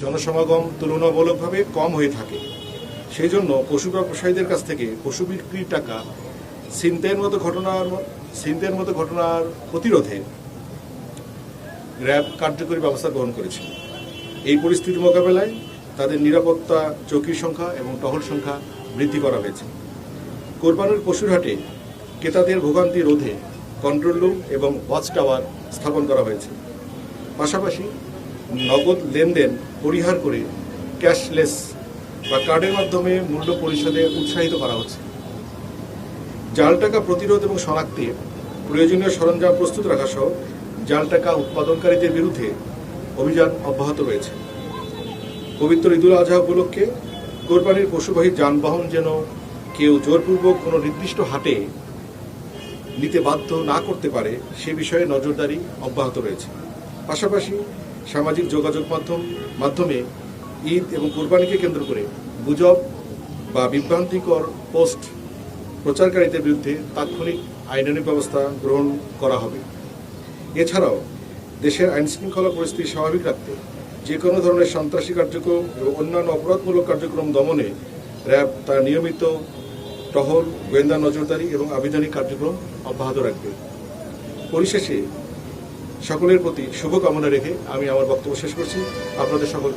জনসমাগম তুলনামূলকভাবে কম হয়ে থাকে। সেই জন্য পশু ব্যবসায়ীদের কাছ থেকে পশু বিক্রির টাকা ছিনতাইয়ের মতো ঘটনার প্রতিরোধে র্যাব কার্যকরী ব্যবস্থা গ্রহণ করেছে। এই পরিস্থিতি মোকাবেলায় তাদের নিরাপত্তা চৌকির সংখ্যা এবং টহল সংখ্যা বৃদ্ধি করা হয়েছে। কোরবানির পশুর হাটে ক্রেতাদের ভোগান্তি রোধে কন্ট্রোল রুম এবং ওয়াচ টাওয়ার স্থাপন করা হয়েছে। পাশাপাশি নগদ লেনদেন পরিহার করে ক্যাশলেস বা কার্ডের মাধ্যমে মূল্য পরিশোধে উৎসাহিত করা হচ্ছে। জাল টাকা প্রতিরোধ এবং শনাক্তে প্রয়োজনীয় সরঞ্জাম প্রস্তুত রাখা সহ জাল টাকা উৎপাদনকারীদের বিরুদ্ধে অভিযান অব্যাহত রয়েছে। পবিত্র ঈদুল আজহা উপলক্ষে কোরবানির পশুবাহী যানবাহন যেন কেউ জোরপূর্বক কোনো নির্দিষ্ট হাটে নিতে বাধ্য না করতে পারে সে বিষয়ে নজরদারি অব্যাহত রয়েছে। পাশাপাশি সামাজিক যোগাযোগ মাধ্যমে ঈদ এবং কোরবানিকে কেন্দ্র করে গুজব বা বিভ্রান্তিকর পোস্ট প্রচারকারীদের বিরুদ্ধে তাৎক্ষণিক আইনানুগ ব্যবস্থা গ্রহণ করা হবে। এছাড়াও দেশের আইনশৃঙ্খলা পরিস্থিতি স্বাভাবিক রাখতে যে কোনো ধরনের সন্ত্রাসী কার্যক্রম এবং অন্যান্য অপরাধমূলক কার্যক্রম দমনে র্যাব তার নিয়মিত টহল, গোয়েন্দা নজরদারি এবং আবিধানিক কার্যক্রম অব্যাহত রাখবে। পরিশেষে সকলের প্রতি শুভকামনা রেখে আমি আমার বক্তব্য শেষ করছি। আপনাদের সকল